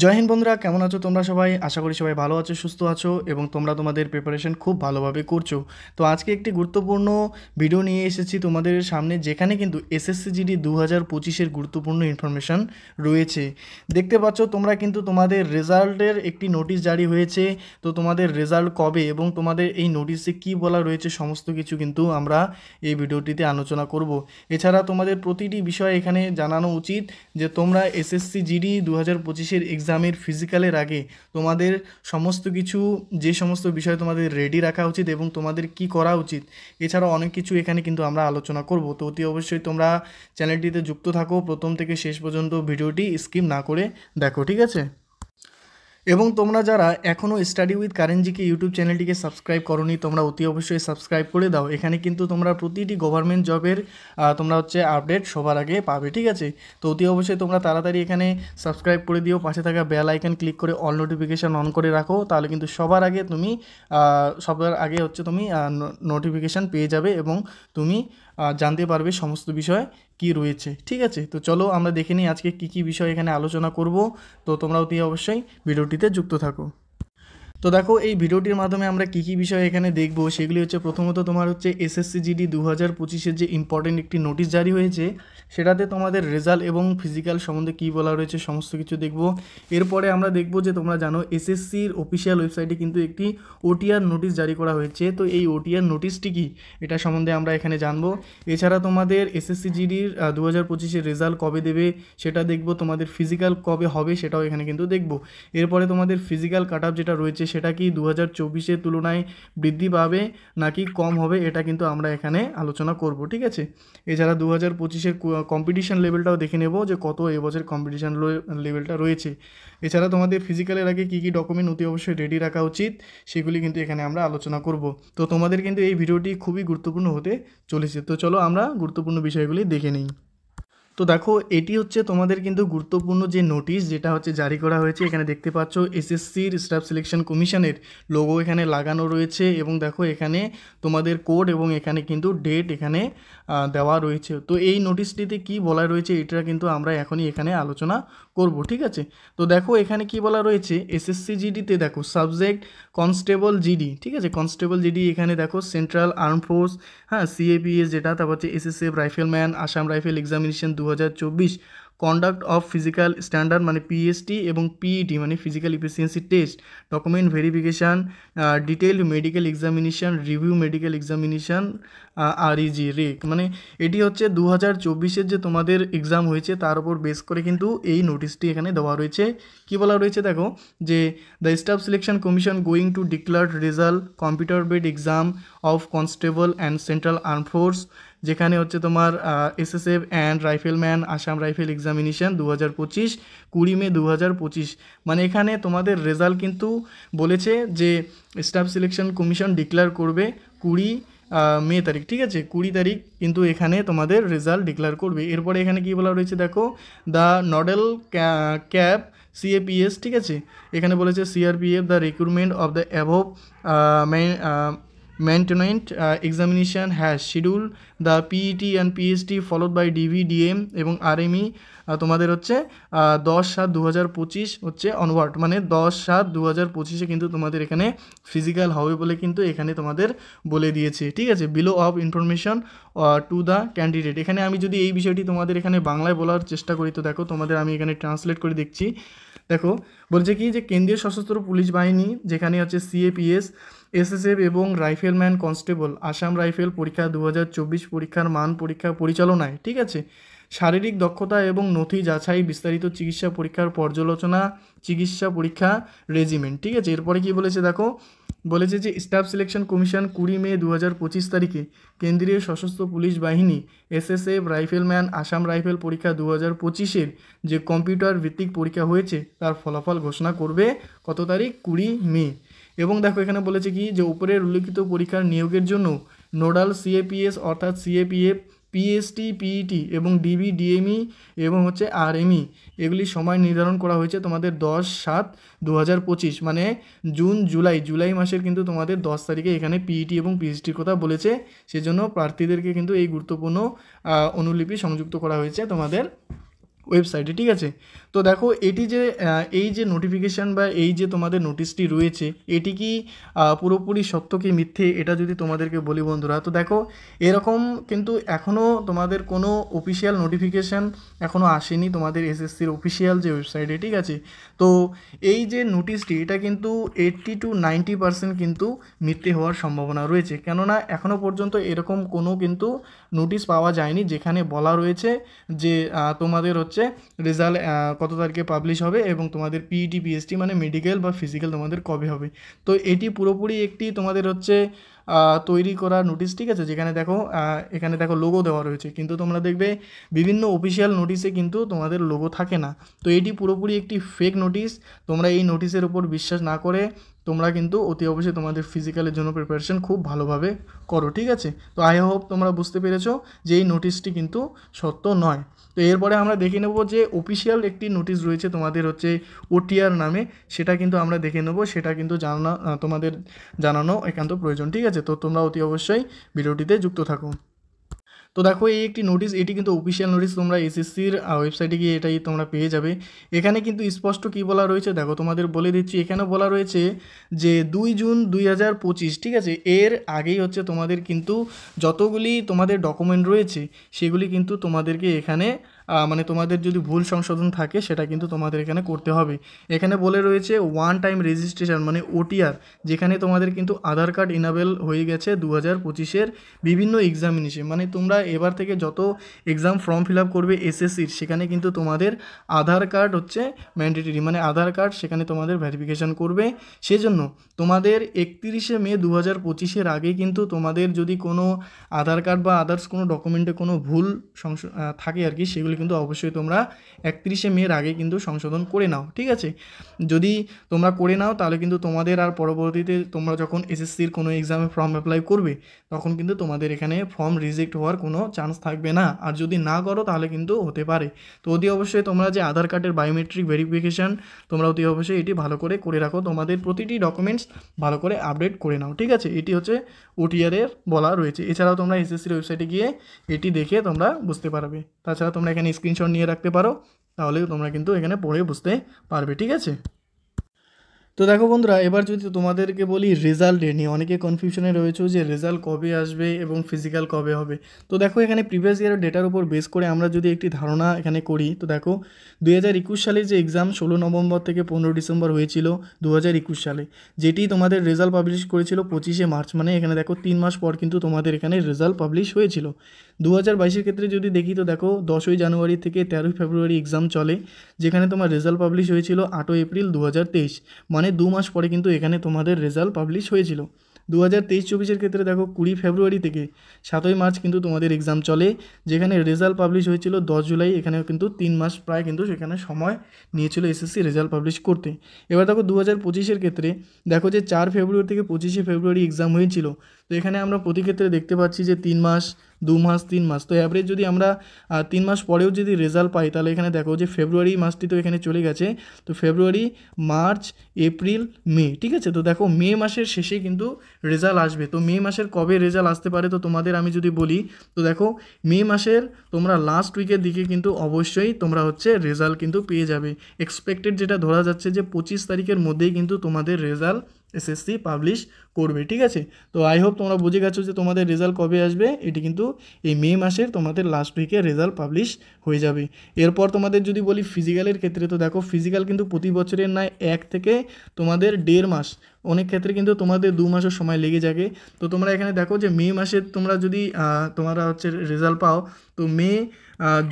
জয় হিন্দ বন্ধুরা, কেমন আছো তোমরা সবাই? আশা করি সবাই ভালো আছো, সুস্থ আছো এবং তোমরা তোমাদের প্রিপারেশন খুব ভালোভাবে করছো। তো আজকে একটি গুরুত্বপূর্ণ ভিডিও নিয়ে এসেছি তোমাদের সামনে, যেখানে কিন্তু এসএসসি জিডি 2025-এর গুরুত্বপূর্ণ ইনফরমেশান রয়েছে। দেখতে পাচ্ছ তোমরা কিন্তু তোমাদের রেজাল্টের একটি নোটিশ জারি হয়েছে। তো তোমাদের রেজাল্ট কবে এবং তোমাদের এই নোটিশে কী বলা রয়েছে সমস্ত কিছু কিন্তু আমরা এই ভিডিওটিতে আলোচনা করব। এছাড়া তোমাদের প্রতিটি বিষয় এখানে জানানো উচিত যে তোমরা এসএসসি জিডি 2025-এর এক্সামের ফিজিক্যালের আগে তোমাদের সমস্ত কিছু, যে সমস্ত বিষয় তোমাদের রেডি রাখা উচিত এবং তোমাদের কি করা উচিত, এছাড়াও অনেক কিছু এখানে কিন্তু আমরা আলোচনা করব। তো অতি অবশ্যই তোমরা চ্যানেলটিতে যুক্ত থাকো, প্রথম থেকে শেষ পর্যন্ত ভিডিওটি স্কিপ না করে দেখো, ঠিক আছে? এবং তোমরা যারা এখনও স্টাডি উইথ কারেনজিকে ইউটিউব চ্যানেলটিকে সাবস্ক্রাইব করোনি, তোমরা অতি অবশ্যই সাবস্ক্রাইব করে দাও। এখানে কিন্তু তোমরা প্রতিটি গভর্নমেন্ট জবের তোমরা আপডেট সবার আগে পাবে, ঠিক আছে? তো অতি অবশ্যই তোমরা তাড়াতাড়ি এখানে সাবস্ক্রাইব করে দিও, পাশে থাকা বেল আইকন ক্লিক করে অল নোটিফিকেশান অন করে রাখো, তাহলে কিন্তু সবার আগে তুমি নোটিফিকেশান পেয়ে যাবে এবং তুমি জানতে পারবে সমস্ত বিষয় কি রয়েছে, ঠিক আছে? তো চলো আমরা দেখে নিই আজকে কী বিষয় এখানে আলোচনা করব। তো তোমরা অতি অবশ্যই ভিডিওটিতে যুক্ত থাকো। তো দেখো, এই ভিডিওটির মাধ্যমে আমরা কী বিষয় এখানে দেখব সেগুলি হচ্ছে, প্রথমত তোমার এসএসসি জিডি 2025-এর যে ইম্পর্টেন্ট একটি নোটিশ জারি হয়েছে, সেটাতে তোমাদের রেজাল্ট এবং ফিজিক্যাল সম্বন্ধে কী বলা রয়েছে সমস্ত কিছু দেখব। এরপরে আমরা দেখব যে তোমরা জানো এসএসসির অফিসিয়াল ওয়েবসাইটে কিন্তু একটি ওটিআর নোটিশ জারি করা হয়েছে। তো এই ওটিআর নোটিশটি কী, এটা সম্বন্ধে আমরা এখানে জানবো। এছাড়া তোমাদের এসএসসি জিডির 2025-এর রেজাল্ট কবে দেবে সেটা দেখব, তোমাদের ফিজিক্যাল কবে হবে সেটাও এখানে কিন্তু দেখব। এরপরে তোমাদের ফিজিক্যাল কাট অফ যেটা রয়েছে সেটা কি 2024-এর তুলনায় বৃদ্ধি পাবে নাকি কম হবে, এটা কিন্তু আমরা এখানে আলোচনা করব, ঠিক আছে? এছাড়া 2025-এর কম্পিটিশান লেভেলটাও দেখে নেব যে কত এবছর কম্পিটিশান লেভেলটা রয়েছে। এছাড়া তোমাদের ফিজিক্যালের আগে কী ডকুমেন্ট অতি অবশ্যই রেডি রাখা উচিত সেগুলি কিন্তু এখানে আমরা আলোচনা করব। তো তোমাদের কিন্তু এই ভিডিওটি খুবই গুরুত্বপূর্ণ হতে চলেছে। তো চলো আমরা গুরুত্বপূর্ণ বিষয়গুলি দেখে নিই। তো দেখো, এটি হচ্ছে তোমাদের কিন্তু গুরুত্বপূর্ণ যে নোটিশ যেটা জারি করা হয়েছে। এখানে দেখতে পাচ্ছ এসএসসির স্টাফ সিলেকশন কমিশনের লোগো এখানে লাগানো রয়েছে এবং দেখো এখানে তোমাদের কোড এবং এখানে কিন্তু ডেট এখানে দেওয়া রয়েছে। তো এই নোটিশটিতে কি বলা রয়েছে এটা কিন্তু আমরা এখনই এখানে আলোচনা করব, ঠিক আছে? তো দেখো এখানে কি বলা রয়েছে, এসএসসি জিডিতে দেখো সাবজেক্ট কনস্টেবল জিডি, ঠিক আছে? কনস্টেবল জিডি এখানে দেখো সেন্ট্রাল আর্ম ফোর্স, হ্যাঁ, সিএপিএস যেটা, তারপর SSF rifleman, Assam rifle examination 2024, conduct of physical standard মানে পিএসটি এবং পিইটি মানে physical efficiency test, document verification, detailed medical examination, review medical examination, আরইজি রেক, মানে এটি হচ্ছে 2024-এর যে তোমাদের এক্সাম হয়েছে তার উপর বেস করে কিন্তু এই নোটিশটি এখানে দেওয়া রয়েছে। কি বলা রয়েছে দেখো, যে the staff selection commission going to declare result computer bed exam of constable and central arm force, যেখানে তোমার SSF and rifleman Assam rifle examination 2025, 20 মে 2025, মানে এখানে তোমাদের রেজাল্ট কিন্তু বলেছে যে স্টাফ সিলেকশন কমিশন ডিক্লেয়ার করবে 20 মে তারিখ, ঠিক আছে? 20 তারিখ কিন্তু এখানে তোমাদের রেজাল্ট ডিক্লেয়ার করবে। এরপরে এখানে কি বলা রয়েছে দেখো, দ্য নডেল ক্যাপ সিএপিএস, ঠিক আছে? এখানে বলেছে CRPF the recruitment of the অ্যাভভ maintenance examination has scheduled the PET and PST followed by DVDM এবং আরএমই, তোমাদের 10/7/2025 অনওয়ার্ড, মানে 10/7/2025-এ কিন্তু তোমাদের এখানে ফিজিক্যাল হবে বলে কিন্তু এখানে তোমাদের বলে দিয়েছে, ঠিক আছে? Below of information to the candidate, এখানে আমি যদি এই বিষয়টি তোমাদের এখানে বাংলায় বলার চেষ্টা করি, তো দেখো তোমাদের আমি এখানে ট্রান্সলেট করে দেখছি। দেখো বলছে কি, যে কেন্দ্রীয় সশস্ত্র পুলিশ বাহিনী যেখানে সিএপিএস, এসএসএফ এবং রাইফেলম্যান কনস্টেবল আসাম রাইফেল পরীক্ষা 2024 পরীক্ষার মান পরীক্ষা পরিচালনায়, ঠিক আছে, শারীরিক দক্ষতা এবং নথি যাচাই, বিস্তারিত চিকিৎসা পরীক্ষার পর্যালোচনা, চিকিৎসা পরীক্ষা রেজিমেন্ট, ঠিক আছে? এরপরে কি বলেছে দেখো, বলেছে যে স্টাফ সিলেকশন কমিশন 20 মে 2025 তারিখে কেন্দ্রীয় সশস্ত্র পুলিশ বাহিনী এসএসএফ রাইফেলম্যান আসাম রাইফেল পরীক্ষা 2025-এর যে কম্পিউটার ভিত্তিক পরীক্ষা হয়েছে তার ফলাফল ঘোষণা করবে কত তারিখ, 20 মে। এবং দেখো এখানে বলেছে কি, যে উপরের উল্লিখিত পরীক্ষার নিয়োগের জন্য নোডাল সিএপিএস অর্থাৎ সিএপিএফ, পিএসটি, পিইটি এবং ডিবিডিএমই এবং আরএমই, এগুলি সময় নির্ধারণ করা হয়েছে তোমাদের 10/7/2025, মানে জুলাই মাসের কিন্তু তোমাদের 10 তারিখে এখানে পিইটি এবং পিএইচটির কথা বলেছে। সেজন্য প্রার্থীদেরকে কিন্তু এই গুরুত্বপূর্ণ অনুলিপি সংযুক্ত করা হয়েছে তোমাদের ওয়েবসাইটে, ঠিক আছে। তো দেখো এটি যে এই যে নোটিফিকেশান বা এই যে তোমাদের নোটিশটি রয়েছে, এটি কি পুরোপুরি সত্য কি মিথ্যে, এটা যদি তোমাদেরকে বলি বন্ধুরা, তো দেখো এরকম কিন্তু এখনও তোমাদের কোনো অফিসিয়াল নোটিফিকেশান এখনও আসেনি তোমাদের এসএসসির অফিসিয়াল যে ওয়েবসাইটে, ঠিক আছে। তো এই যে নোটিশটি এটা কিন্তু 80 to 90% কিন্তু মিথ্যে হওয়ার সম্ভাবনা রয়েছে, কেননা এখনও পর্যন্ত এরকম কোনো কিন্তু নোটিশ পাওয়া যায়নি যেখানে বলা রয়েছে যে তোমাদের হচ্ছে রেজাল্ট কত তারিখে পাবলিশ হবে এবং তোমাদের পিইটি পিএসটি মানে মেডিকেল বা ফিজিক্যাল তোমাদের কবে হবে। তো এটি পুরোপুরি একটি তোমাদের হচ্ছে তৈরি করা নোটিশ, ঠিক আছে, যেখানে দেখো এখানে দেখো লোগো দেওয়া রয়েছে, কিন্তু তোমরা দেখবে বিভিন্ন অফিসিয়াল নোটিশে কিন্তু তোমাদের লোগো থাকে না। তো এটি পুরোপুরি একটি ফেক নোটিশ। তোমরা এই নোটিশের উপর বিশ্বাস না করে তোমরা কিন্তু অতি অবশ্যই তোমাদের ফিজিক্যালের জন্য প্রিপারেশন খুব ভালোভাবে করো, ঠিক আছে। তো আই হোপ তোমরা বুঝতে পেরেছো যে এই নোটিশটি কিন্তু সত্য নয়। তো এরপরে আমরা দেখে নেব যে অফিসিয়াল একটি নোটিশ রয়েছে তোমাদের হচ্ছে ওটিআর নামে, সেটা কিন্তু আমরা দেখে নেব, সেটা কিন্তু তোমাদের জানানো একান্ত প্রয়োজন, ঠিক আছে। তো তোমরা অতি অবশ্যই ভিডিওটিতে যুক্ত থাকো। তো দেখো এই একটি নোটিশ, এটি কিন্তু অফিসিয়াল নোটিশ, তোমরা এসএসসির ওয়েবসাইটে গিয়ে এটাই তোমরা পেয়ে যাবে। এখানে কিন্তু স্পষ্ট কী বলা রয়েছে দেখো তোমাদের বলে দিচ্ছি। এখানে বলা রয়েছে যে 2 জুন 2025, ঠিক আছে, এর আগেই হচ্ছে তোমাদের কিন্তু যতগুলি তোমাদের ডকুমেন্ট রয়েছে সেগুলি কিন্তু তোমাদেরকে এখানে মানে তোমাদের যদি ভুল সংশোধন থাকে সেটা কিন্তু তোমাদের এখানে করতে হবে। এখানে বলে রয়েছে ওয়ান টাইম রেজিস্ট্রেশন মানে ওটিআর, যেখানে তোমাদের কিন্তু আধার কার্ড ইনাবেল হয়ে গেছে 2025-এর বিভিন্ন এক্সামিনেশন, মানে তোমরা এবার থেকে যত এক্সাম ফর্ম ফিল আপ করবে এসএসসির সেখানে কিন্তু তোমাদের আধার কার্ড হচ্ছে ম্যান্ডেটরি, মানে আধার কার্ড সেখানে তোমাদের ভেরিফিকেশান করবে। সেজন্য তোমাদের 31শে মে 2025-এর আগে কিন্তু তোমাদের যদি কোনো আধার কার্ড বা আদার্স কোনো ডকুমেন্টে কোনো ভুল থাকে আর কি, সেগুলি কিন্তু অবশ্যই তোমরা 31শে মের আগে কিন্তু সংশোধন করে নাও, ঠিক আছে। যদি তোমরা করে নাও তাহলে কিন্তু তোমাদের আর পরবর্তীতে তোমরা যখন এসএসসির কোনো এক্সামে ফর্ম অ্যাপ্লাই করবে তখন কিন্তু তোমাদের এখানে ফর্ম রিজেক্ট হওয়ার কোনো চান্স থাকবে না, আর যদি না করো তাহলে কিন্তু হতে পারে। তো অতি অবশ্যই তোমরা যে আধার কার্ডের বায়োমেট্রিক ভেরিফিকেশান তোমরা অতি অবশ্যই এটি ভালো করে রাখো, তোমাদের প্রতিটি ডকুমেন্টস ভালো করে আপডেট করে নাও, ঠিক আছে। এটি হচ্ছে ওটিআরের বলা রয়েছে। এছাড়াও তোমরা এসএসসির ওয়েবসাইটে গিয়ে এটি দেখে তোমরা বুঝতে পারবে। তাছাড়া তোমরা এখানে স্ক্রিনশট নিয়ে রাখতে পারো, তাহলে তোমরা কিন্তু এখানে পড়ে বুঝতে পারবে, ঠিক আছে। তো দেখো বন্ধুরা, এবার যদি তোমাদেরকে বলি রেজাল্ট নিয়ে, অনেকে কনফিউশনে রয়েছে যে রেজাল্ট কবে আসবে এবং ফিজিক্যাল কবে হবে। তো দেখো এখানে প্রিভিয়াস ইয়ারের ডেটার উপর বেস করে আমরা যদি একটি ধারণা এখানে করি, তো দেখো 2021 সালের যে এক্সাম 16 নভেম্বর থেকে 15 ডিসেম্বর হয়েছিল 2021 সালে, যেটি তোমাদের রেজাল্ট পাবলিশ করেছিল 25শে মার্চ, মানে এখানে দেখো 3 মাস পর কিন্তু তোমাদের এখানে রেজাল্ট পাবলিশ হয়েছিল। 2022-এর ক্ষেত্রে যদি দেখি তো দেখো 10ই জানুয়ারি থেকে 13ই ফেব্রুয়ারি এক্সাম চলে, যেখানে তোমার রেজাল্ট পাবলিশ হয়েছিল 8 এপ্রিল 2023, মানে 2 মাস পরে কিন্তু এখানে তোমাদের রেজাল্ট পাবলিশ হয়েছিল। 2023-24-এর ক্ষেত্রে দেখো 20 ফেব্রুয়ারি থেকে 7ই মার্চ কিন্তু তোমাদের এক্সাম চলে, যেখানে রেজাল্ট পাবলিশ হয়েছিল 10 জুলাই, এখানেও কিন্তু 3 মাস প্রায় কিন্তু সেখানে সময় নিয়েছিল এসএসসি রেজাল্ট পাবলিশ করতে। এবার দেখো 2025-এর ক্ষেত্রে দেখো যে 4 ফেব্রুয়ারি থেকে 25শে ফেব্রুয়ারি এক্সাম হয়েছিল। তো এখানে আমরা প্রতি ক্ষেত্রে দেখতে পাচ্ছি যে 3 মাস, 2 মাস, 3 মাস। তো অ্যাভারেজ যদি আমরা 3 মাস পরেও যদি রেজাল্ট পাই তাহলে এখানে দেখো যে ফেব্রুয়ারি মাসটি তো এখানে চলে গেছে, তো ফেব্রুয়ারি, মার্চ, এপ্রিল, মে, ঠিক আছে। তো দেখো মে মাসের শেষে কিন্তু রেজাল্ট আসবে। তো মে মাসের কবে রেজাল্ট আসতে পারে তো তোমাদের আমি যদি বলি, তো দেখো মে মাসের তোমরা লাস্ট উইকের দিকে কিন্তু অবশ্যই তোমরা হচ্ছে রেজাল্ট কিন্তু পেয়ে যাবে। এক্সপেক্টেড যেটা ধরা যাচ্ছে যে 25 তারিখের মধ্যেই কিন্তু তোমাদের রেজাল্ট এসএসসি পাবলিশ করবে, ঠিক আছে। তো আই হোপ তোমরা বুঝে গেছো যে তোমাদের রেজাল্ট কবে আসবে। এটি কিন্তু এই মে মাসের তোমাদের লাস্ট উইকে রেজাল্ট পাবলিশ হয়ে যাবে। এরপর তোমাদের যদি বলি ফিজিক্যালের ক্ষেত্রে, তো দেখো ফিজিক্যাল কিন্তু প্রতি বছরের নয় 1 থেকে তোমাদের 1.5 মাস, অনেক ক্ষেত্রে কিন্তু তোমাদের 2 মাসের সময় লেগে যাবে। তো তোমরা এখানে দেখো যে মে মাসে তোমরা যদি তোমরা হচ্ছে রেজাল্ট পাও, তো মে,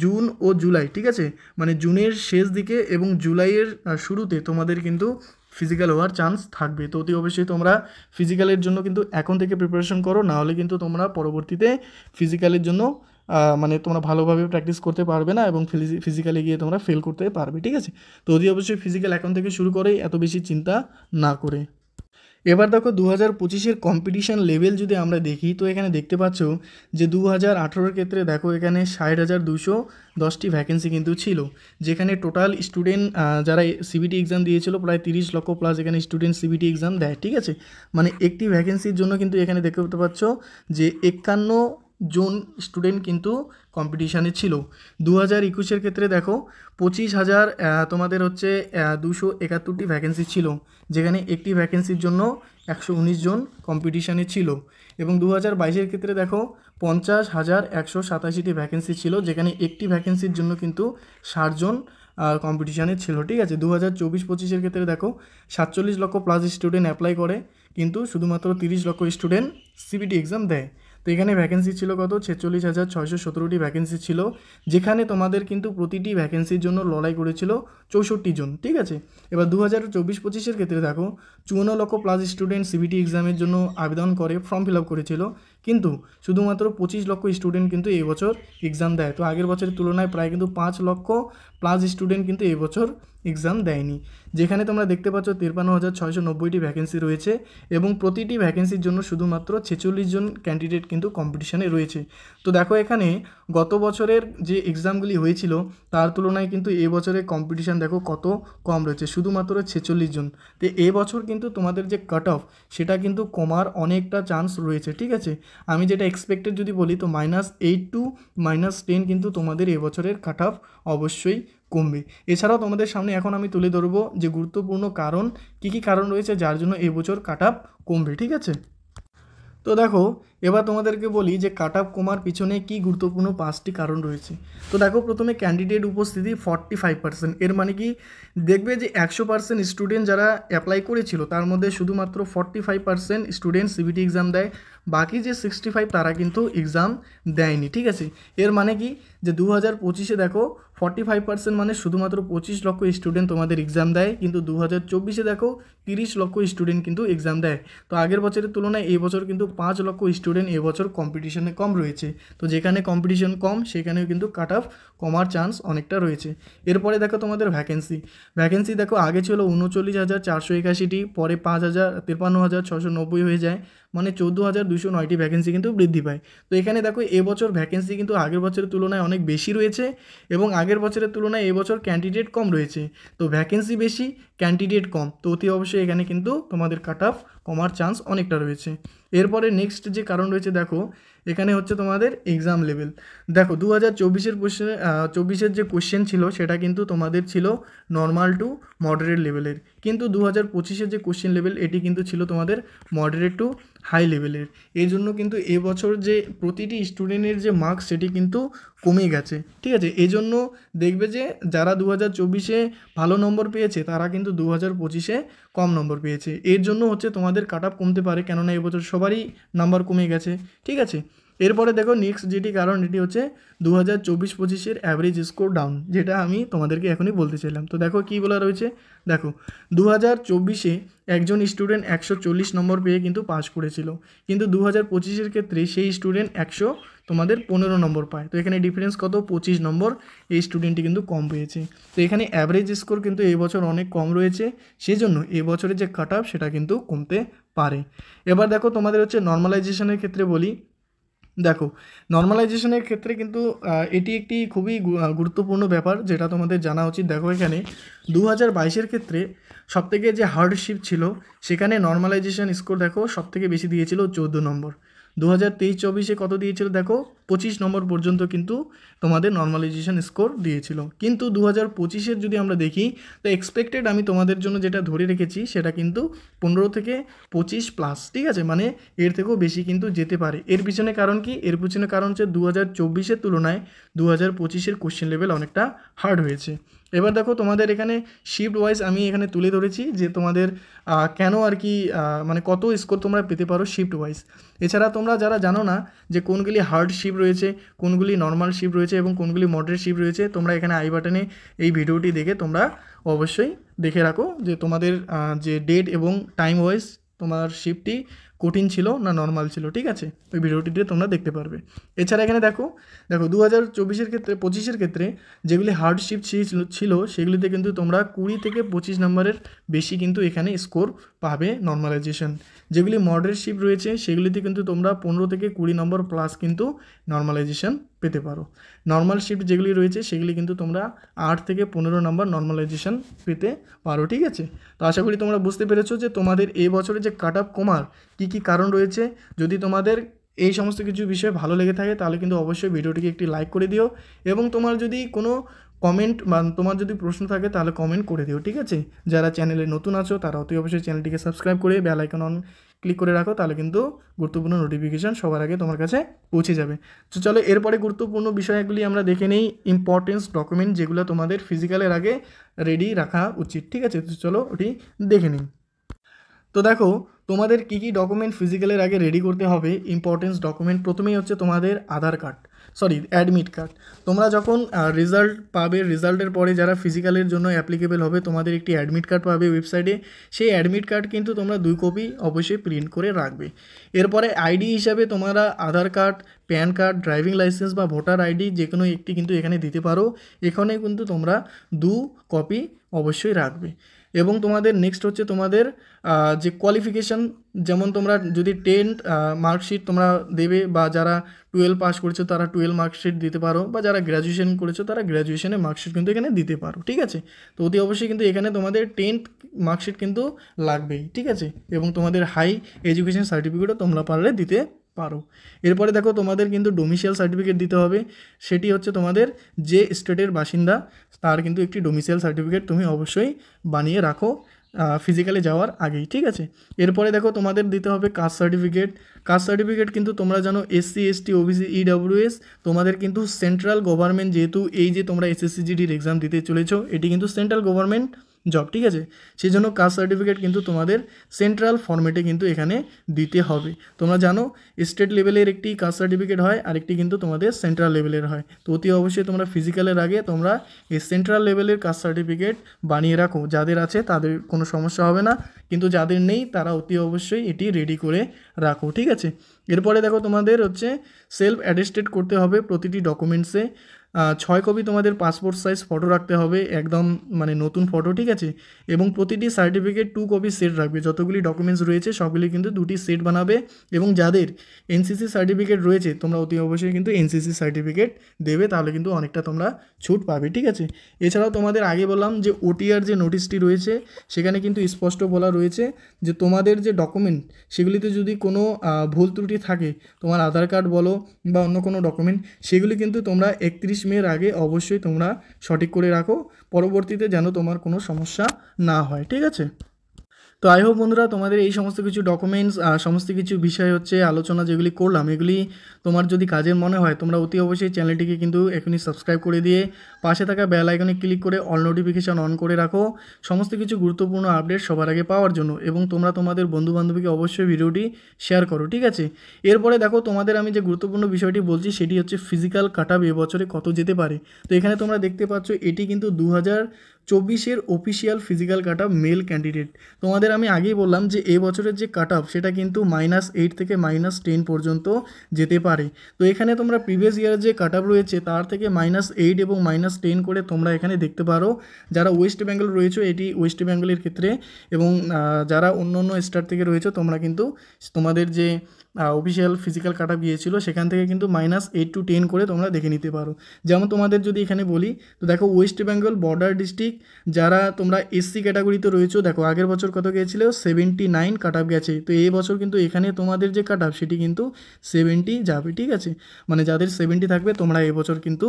জুন ও জুলাই, ঠিক আছে, মানে জুনের শেষ দিকে এবং জুলাইয়ের শুরুতে তোমাদের কিন্তু ফিজিক্যাল হওয়ার চান্স থাকবে। তো অতি অবশ্যই তোমরা ফিজিক্যালের জন্য কিন্তু এখন থেকে প্রিপারেশন করো, নাহলে কিন্তু তোমরা পরবর্তীতে ফিজিক্যালের জন্য মানে তোমরা ভালোভাবে প্র্যাকটিস করতে পারবে না এবং ফিজিক্যালে গিয়ে তোমরা ফেল করতে পারবে, ঠিক আছে। তো অতি অবশ্যই ফিজিক্যাল এখন থেকে শুরু করে এত বেশি চিন্তা না করে। এবার দেখো 2025-এর কম্পিটিশান লেভেল যদি আমরা দেখি, তো এখানে দেখতে পাচ্ছ যে 2018-এর ক্ষেত্রে দেখো এখানে 60,210টি ভ্যাকেন্সি কিন্তু ছিল, যেখানে টোটাল স্টুডেন্ট যারা সিবিটি এক্সাম দিয়েছিল প্রায় 30 লক্ষ প্লাস এখানে স্টুডেন্ট সিবিটি এক্সাম দেয়, ঠিক আছে। মানে একটি ভ্যাকেন্সির জন্য কিন্তু এখানে দেখতে পাচ্ছ যে জন স্টুডেন্ট কিন্তু কম্পিটিশানে ছিল। 2021-এর ক্ষেত্রে দেখো 25,000 তোমাদের হচ্ছে 271টি ভ্যাকেন্সি ছিল, যেখানে একটি ভ্যাকেন্সির জন্য 119 জন কম্পিটিশানে ছিল। এবং 2022-এর ক্ষেত্রে দেখো 50,187টি ভ্যাকেন্সি ছিল, যেখানে একটি ভ্যাকেন্সির জন্য কিন্তু 60 জন কম্পিটিশানে ছিল। ঠিক আছে, 2024-25-এর ক্ষেত্রে দেখো 47 লক্ষ প্লাস স্টুডেন্ট অ্যাপ্লাই করে, কিন্তু শুধুমাত্র 30 লক্ষ স্টুডেন্ট সিবিটি এক্সাম দেয়। তো এখানে ভ্যাকেন্সি ছিল কত? 46,617টি ভ্যাকেন্সি ছিল, যেখানে তোমাদের কিন্তু প্রতিটি ভ্যাকেন্সির জন্য লড়াই করেছিল 64 জন। ঠিক আছে, এবার 2024-25-এর ক্ষেত্রে দেখো 54 লক্ষ প্লাস স্টুডেন্ট সিবিটি এক্সামের জন্য আবেদন করে ফর্ম ফিল আপ করেছিল, কিন্তু শুধুমাত্র 25 লক্ষ স্টুডেন্ট কিন্তু এবছর এক্সাম দেয়। তো আগের বছরের তুলনায় প্রায় কিন্তু 5 লক্ষ প্লাস স্টুডেন্ট কিন্তু এবছর এক্সাম দেয়নি। যেখানে তোমরা দেখতে পাচ্ছ 53,690টি ভ্যাকেন্সি রয়েছে, এবং প্রতিটি ভ্যাকেন্সির জন্য শুধুমাত্র 46 জন ক্যান্ডিডেট কিন্তু কম্পিটিশানে রয়েছে। তো দেখো এখানে গত বছরের যে এক্সামগুলি হয়েছিল তার তুলনায় কিন্তু এবছরের কম্পিটিশান দেখো কত কম রয়েছে, শুধুমাত্র 46 জন। তো এবছর কিন্তু তোমাদের যে কাট অফ সেটা কিন্তু কমার অনেকটা চান্স রয়েছে। ঠিক আছে, আমি যেটা এক্সপেক্টেড যদি বলি তো -8 টু -10 কিন্তু তোমাদের এবছরের কাট অফ অবশ্যই কমবে। এছাড়াও তোমাদের সামনে এখন আমি তুলে ধরবো যে গুরুত্বপূর্ণ কারণ কী কী কারণ রয়েছে যার জন্য এবছর কাট অফ কমবে। ঠিক আছে, তো দেখো এবার তোমাদেরকে বলি যে কাট অফ কমার পিছনে কী গুরুত্বপূর্ণ 5টি কারণ রয়েছে। তো দেখো প্রথমে ক্যান্ডিডেট উপস্থিতি 45%। এর মানে কি, দেখবে যে 100% স্টুডেন্ট যারা অ্যাপ্লাই করেছিল তার মধ্যে শুধুমাত্র 45% স্টুডেন্ট সিবিটি এক্সাম দেয়, বাকি যে 65 তারা কিন্তু এক্সাম দেয়নি। ঠিক আছে, এর মানে কি যে 2025-এ দেখো 45% মানে শুধুমাত্র 25 লক্ষ স্টুডেন্ট তোমাদের এক্সাম দেয়, কিন্তু 2024-এ দেখো 30 লক্ষ স্টুডেন্ট কিন্তু এক্সাম দেয়। তো আগের বছরের তুলনায় এই বছর কিন্তু 5 লক্ষ স্টুডেন্ট এবছর কম্পিটিশনে কম রয়েছে। তো যেখানে কম্পিটিশন কম সেখানেও কিন্তু কাট অফ কমার চান্স অনেকটা রয়েছে। এরপরে দেখো তোমাদের ভ্যাকেন্সি দেখো আগে ছিল 39,481টি, পরে 53,690 হয়ে যায়, মানে 14,209টি ভ্যাকেন্সি কিন্তু বৃদ্ধি পায়। তো এখানে দেখো এবছর ভ্যাকেন্সি কিন্তু আগের বছরের তুলনায় অনেক বেশি রয়েছে, এবং আগের বছরের তুলনায় এবছর ক্যান্ডিডেট কম রয়েছে। তো ভ্যাকেন্সি বেশি, ক্যান্ডিডেট কম, তো অতি অবশ্যই এখানে কিন্তু তোমাদের কাট অফ কমার চান্স অনেকটা রয়েছে। এরপরে নেক্সট যে কারণ রয়েছে দেখো এখানে হচ্ছে তোমাদের এক্সাম লেভেল। দেখো 2024-এর যে কোশ্চেন ছিল সেটা কিন্তু তোমাদের ছিল নর্মাল টু মডারেট লেভেলের, কিন্তু 2025-এর যে কোশ্চেন লেভেল এটি কিন্তু ছিল তোমাদের মডারেট টু হাই লেভেলের। এই জন্য কিন্তু এবছর যে প্রতিটি স্টুডেন্টের যে মার্কস সেটি কিন্তু কমে গেছে। ঠিক আছে, এই জন্য দেখবে যে যারা 2024-এ ভালো নম্বর পেয়েছে তারা কিন্তু 2025-এ কম নম্বর পেয়েছে। এর জন্য হচ্ছে তোমাদের কাট অফ কমতে পারে, কেননা এবছর সবারই নাম্বার কমে গেছে। ঠিক আছে, এরপরে দেখো নেক্সট যেটি কারণ এটি হচ্ছে 2024-25-এর অ্যাভারেজ স্কোর ডাউন, যেটা আমি তোমাদেরকে এখনই বলতে চাইলাম। তো দেখো কী বলা রয়েছে, দেখো 2024-এ একজন স্টুডেন্ট 140 নম্বর পেয়ে কিন্তু পাস করেছিল, কিন্তু 2025-এর ক্ষেত্রে সেই স্টুডেন্ট 15 নম্বর পায়। তো এখানে ডিফারেন্স কত? 25 নম্বর এই স্টুডেন্টটি কিন্তু কম পেয়েছে। তো এখানে অ্যাভারেজ স্কোর কিন্তু এই বছর অনেক কম রয়েছে, সেজন্য এই বছরের যে কাট অফ সেটা কিন্তু কমতে পারে। এবার দেখো তোমাদের হচ্ছে নর্মালাইজেশনের ক্ষেত্রে বলি। দেখো নর্মালাইজেশনের ক্ষেত্রে কিন্তু এটি একটি খুবই গুরুত্বপূর্ণ ব্যাপার, যেটা তোমাদের জানা উচিত। দেখো এখানে 2022-এর ক্ষেত্রে সবথেকে যে হার্ডশিপ ছিল সেখানে নর্মালাইজেশন স্কোর দেখো সবথেকে বেশি দিয়েছিল 14 নম্বর। 2023-24-এ কত দিয়েছিল দেখো 25 নম্বর পর্যন্ত কিন্তু তোমাদের নর্মালাইজেশন স্কোর দিয়েছিল। কিন্তু 2025-এর যদি আমরা দেখি তো এক্সপেক্টেড আমি তোমাদের জন্য যেটা ধরে রেখেছি সেটা কিন্তু 15 থেকে 25 প্লাস। ঠিক আছে, মানে এর থেকেও বেশি কিন্তু যেতে পারে। এর পিছনে কারণ কি? এর পিছনে কারণ হচ্ছে 2024-এর তুলনায় 2025-এর কোশ্চেন লেভেল অনেকটা হার্ড হয়েছে। এবার দেখো তোমাদের এখানে শিফট ওয়াইজ আমি এখানে তুলে ধরেছি যে তোমাদের কেন আর কি মানে কত স্কোর তোমরা পেতে পারো শিফট ওয়াইজ। এছাড়া তোমরা যারা জানো না যে কোনগুলি হার্ড শিফট রয়েছে, কোনগুলি নর্মাল শিফট রয়েছে এবং কোনগুলি মডারেট শিফট রয়েছে, তোমরা এখানে আই বাটনে এই ভিডিওটি দেখে তোমরা অবশ্যই দেখে রাখো যে তোমাদের যে ডেট এবং টাইম ওয়াইজ তোমার শিফটটি কঠিন ছিল না নর্মাল ছিল। ঠিক আছে, ওই ভিডিওটিতে তোমরা দেখতে পারবে। এছাড়া এখানে দেখো 2024-এর ক্ষেত্রে 25-এর ক্ষেত্রে যেগুলি হার্ড শিফট ছিল সেগুলিতে কিন্তু তোমরা 20 থেকে 25 নম্বরের বেশি কিন্তু এখানে স্কোর পাবে নর্মালাইজেশন। যেগুলি মডারেট শিফট রয়েছে সেগুলিতে কিন্তু তোমরা 15 থেকে 20 নম্বর প্লাস কিন্তু নর্মালাইজেশন পেতে পারো। নর্মাল শিফট যেগুলি রয়েছে সেগুলি কিন্তু তোমরা 8 থেকে 15 নম্বর নর্মালাইজেশন পেতে পারো। ঠিক আছে, তো আশা করি তোমরা বুঝতে পেরেছো যে তোমাদের এই বছরে যে কাট অফ কমার কী কী কারণ রয়েছে। যদি তোমাদের এই সমস্ত কিছু বিষয় ভালো লেগে থাকে তাহলে কিন্তু অবশ্যই ভিডিওটিকে একটি লাইক করে দিও এবং তোমার যদি কোনো কমেন্ট বা তোমার যদি প্রশ্ন থাকে তাহলে কমেন্ট করে দিও, ঠিক আছে। যারা চ্যানেলে নতুন আছো তারা অতি অবশ্যই চ্যানেলটিকে সাবস্ক্রাইব করে বেল আইকন অন ক্লিক করে রাখো, তাহলে কিন্তু গুরুত্বপূর্ণ নোটিফিকেশান সবার আগে তোমার কাছে পৌঁছে যাবে। তো চলো এরপরে গুরুত্বপূর্ণ বিষয়গুলি আমরা দেখে নেই, ইম্পর্টেন্স ডকুমেন্ট যেগুলো তোমাদের ফিজিক্যালের আগে রেডি রাখা উচিত, ঠিক আছে। তো চলো ওটি দেখে নিই। তো দেখো তোমাদের কী কী ডকুমেন্ট ফিজিক্যালের আগে রেডি করতে হবে। ইম্পর্টেন্স ডকুমেন্ট প্রথমেই হচ্ছে তোমাদের আধার কার্ড, অ্যাডমিট কার্ড। তোমরা যখন রেজাল্ট পাবে, রেজাল্টের পরে যারা ফিজিক্যালের জন্য অ্যাপ্লিকেবল হবে তোমাদের একটি অ্যাডমিট কার্ড পাবে ওয়েবসাইটে। সেই অ্যাডমিট কার্ড কিন্তু তোমরা 2 কপি অবশ্যই প্রিন্ট করে রাখবে। এরপরে আইডি হিসাবে তোমরা Aadhaar card, PAN card, driving licence বা ভোটার আইডি যে কোনো একটি কিন্তু এখানে দিতে পারো। এখানে কিন্তু তোমরা 2 কপি অবশ্যই রাখবে। এবং তোমাদের নেক্সট হচ্ছে তোমাদের যে কোয়ালিফিকেশান, যেমন তোমরা যদি 10 মার্কশিট তোমরা দেবে, বা যারা 12 পাস করেছো তারা 12 মার্কশিট দিতে পারো, বা যারা গ্র্যাজুয়েশন করেছো তারা গ্র্যাজুয়েশনের মার্কশিট কিন্তু এখানে দিতে পারো, ঠিক আছে। তো অতি অবশ্যই কিন্তু এখানে তোমাদের 10th মার্কশিট কিন্তু লাগবেই, ঠিক আছে। এবং তোমাদের হাই এডুকেশন সার্টিফিকেটও তোমরা পারলে দিতে পারো। এরপরে দেখো তোমাদের কিন্তু ডোমিসাইল সার্টিফিকেট দিতে হবে। সেটি হচ্ছে তোমাদের যে স্টেটের বাসিন্দা তার কিন্তু একটি ডোমিসাইল সার্টিফিকেট তুমি অবশ্যই বানিয়ে রাখো ফিজিক্যালি যাওয়ার আগেই, ঠিক আছে। এরপরে দেখো তোমাদের দিতে হবে কাস্ট সার্টিফিকেট। কাস্ট সার্টিফিকেট কিন্তু তোমরা জানো SC ST OBC EWS তোমাদের কিন্তু সেন্ট্রাল গভর্নমেন্ট, যেহেতু এই যে তোমরা SSCGDর এক্সাম দিতে চলেছো এটি কিন্তু সেন্ট্রাল গভর্নমেন্ট জব, ঠিক আছে। সেই জন্য কাস্ট সার্টিফিকেট কিন্তু তোমাদের সেন্ট্রাল ফরম্যাটে কিন্তু এখানে দিতে হবে। তোমরা জানো স্টেট লেভেলের একটি কাস্ট সার্টিফিকেট হয়, আরেকটি কিন্তু তোমাদের সেন্ট্রাল লেভেলের হয়। তো অতি অবশ্যই তোমরা ফিজিক্যালের আগে তোমরা এই সেন্ট্রাল লেভেলের কাস্ট সার্টিফিকেট বানিয়ে রাখো। যাদের আছে তাদের কোনো সমস্যা হবে না, কিন্তু যাদের নেই তারা অতি অবশ্যই এটি রেডি করে রাখো, ঠিক আছে। এরপরে দেখো তোমাদের হচ্ছে সেলফ অ্যাটেস্টেড করতে হবে প্রতিটি ডকুমেন্টসে। 6 কপি তোমাদের পাসপোর্ট সাইজ ফটো রাখতে হবে, একদম মানে নতুন ফটো, ঠিক আছে। এবং প্রতিটি সার্টিফিকেট 2 কপি সেট রাখবে। যতগুলি ডকুমেন্টস রয়েছে সবগুলি কিন্তু 2টি সেট বানাবে। এবং যাদের NCC সার্টিফিকেট রয়েছে তোমরা অতি অবশ্যই কিন্তু NCC সার্টিফিকেট দেবে, তাহলে কিন্তু অনেকটা তোমরা ছুট পাবে, ঠিক আছে। এছাড়াও তোমাদের আগে বললাম যে OTR যে নোটিশটি রয়েছে সেখানে কিন্তু স্পষ্ট বলা রয়েছে যে তোমাদের যে ডকুমেন্ট সেগুলিতে যদি কোনো ভুল ত্রুটি থাকে, তোমার আধার কার্ড বলো বা অন্য কোনো ডকুমেন্ট, সেগুলি কিন্তু তোমরা 31 মের আগে অবশ্যই তোমরা সঠিক করে রাখো, পরবর্তীতে যেন তোমার কোনো সমস্যা না হয়, ঠিক আছে। তো আই হোপ বন্ধুরা তোমাদের এই সমস্ত কিছু ডকুমেন্টস সমস্ত কিছু বিষয় হচ্ছে আলোচনা যেগুলি করলাম এগুলি তোমার যদি কাজের মনে হয় তোমরা অতি অবশ্যই চ্যানেলটিকে কিন্তু এখনই সাবস্ক্রাইব করে দিয়ে পাশে থাকা বেল আইকনে ক্লিক করে অল নোটিফিকেশান অন করে রাখো সমস্ত কিছু গুরুত্বপূর্ণ আপডেট সবার আগে পাওয়ার জন্য। এবং তোমরা তোমাদের বন্ধুবান্ধবীকে অবশ্যই ভিডিওটি শেয়ার করো, ঠিক আছে। এরপরে দেখো তোমাদের আমি যে গুরুত্বপূর্ণ বিষয়টি বলছি সেটি হচ্ছে ফিজিক্যাল কাটআপ এবছরে কত যেতে পারে। তো এখানে তোমরা দেখতে পাচ্ছ এটি কিন্তু 2024 অফিসিয়াল ফিজিক্যাল কাটআপ মেল ক্যান্ডিডেট। তোমাদের আমি আগেই বললাম যে এই বছরের যে কাটআপ সেটা কিন্তু -8 থেকে -10 পর্যন্ত যেতে পারে। তো এখানে তোমরা প্রিভিয়াস ইয়ার যে কাটআপ রয়েছে তার থেকে -8 এবং -10 করে তোমরা এখানে দেখতে পারো। যারা ওয়েস্ট বেঙ্গল রয়েছে এটি ওয়েস্ট বেঙ্গলের ক্ষেত্রে, এবং যারা অন্য অন্য স্টেট থেকে রয়েছে তোমরা কিন্তু তোমাদের যে অফিসিয়াল ফিজিক্যাল কাটআপ গিয়েছিল সেখান থেকে কিন্তু -8 to 10 করে তোমরা দেখে নিতে পারো। যেমন তোমাদের যদি এখানে বলি তো দেখো ওয়েস্ট বেঙ্গল বর্ডার ডিস্ট্রিক্ট যারা তোমরা SC ক্যাটাগরিতে রয়েছো, দেখো আগের বছর কত গিয়েছিল 79 কাটআপ গেছে। তো এই বছর কিন্তু এখানে তোমাদের যে কাটআপ সেটি কিন্তু 70 যাবে, ঠিক আছে। মানে যাদের 70 থাকবে তোমরা এবছর কিন্তু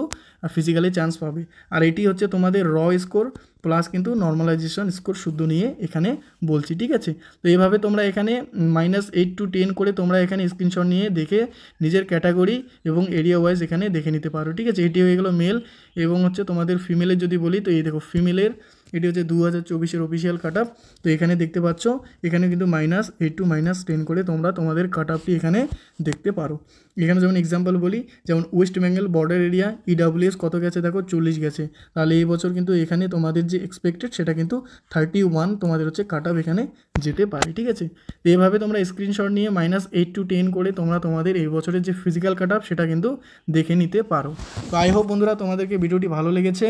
ফিজিক্যালি চান্স পাবে। আর এটি হচ্ছে তোমাদের র স্কোর প্লাস কিন্তু নর্মালাইজেশন স্কোর শুদ্ধ নিয়ে এখানে বলছি, ঠিক আছে। তো এইভাবে তোমরা এখানে -8 to 10 করে তোমরা এখানে স্ক্রিনশট নিয়ে দেখে নিজের ক্যাটাগরি এবং এরিয়া ওয়াইজ এখানে দেখে নিতে পারো, ঠিক আছে। এটি হয়ে গেলো মেল। এবং হচ্ছে তোমাদের ফিমেলের যদি বলি তো এই দেখো ফিমেলের এটি হচ্ছে 2024 অফিসিয়াল কাটআপ। তো এখানে দেখতে পাচ্ছ এখানে কিন্তু -8 to -10 করে তোমরা তোমাদের কাটআপটি এখানে দেখতে পারো। এখানে যেমন এক্সাম্পল বলি, যেমন West Bengal border area EWS কত গেছে দেখো 40 গেছে। তাহলে এই বছর কিন্তু এখানে তোমাদের যে এক্সপেক্টেড সেটা কিন্তু 31 তোমাদের হচ্ছে কাটআপ এখানে যেতে পারে, ঠিক আছে। তো এইভাবে তোমরা স্ক্রিনশট নিয়ে -8 to 10 করে তোমরা তোমাদের এই বছরের যে ফিজিক্যাল কাটআপ সেটা কিন্তু দেখে নিতে পারো। তো আই হোপ বন্ধুরা তোমাদেরকে ভিডিওটি ভালো লেগেছে।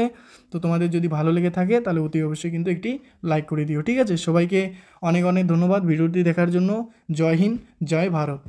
তো তোমাদের যদি ভালো লেগে থাকে তাহলে অতি অবশ্যই কিন্তু একটি লাইক করে দিও, ঠিক আছে। সবাইকে অনেক অনেক ধন্যবাদ ভিডিওটি দেখার জন্য। জয় হিন্দ, জয় ভারত।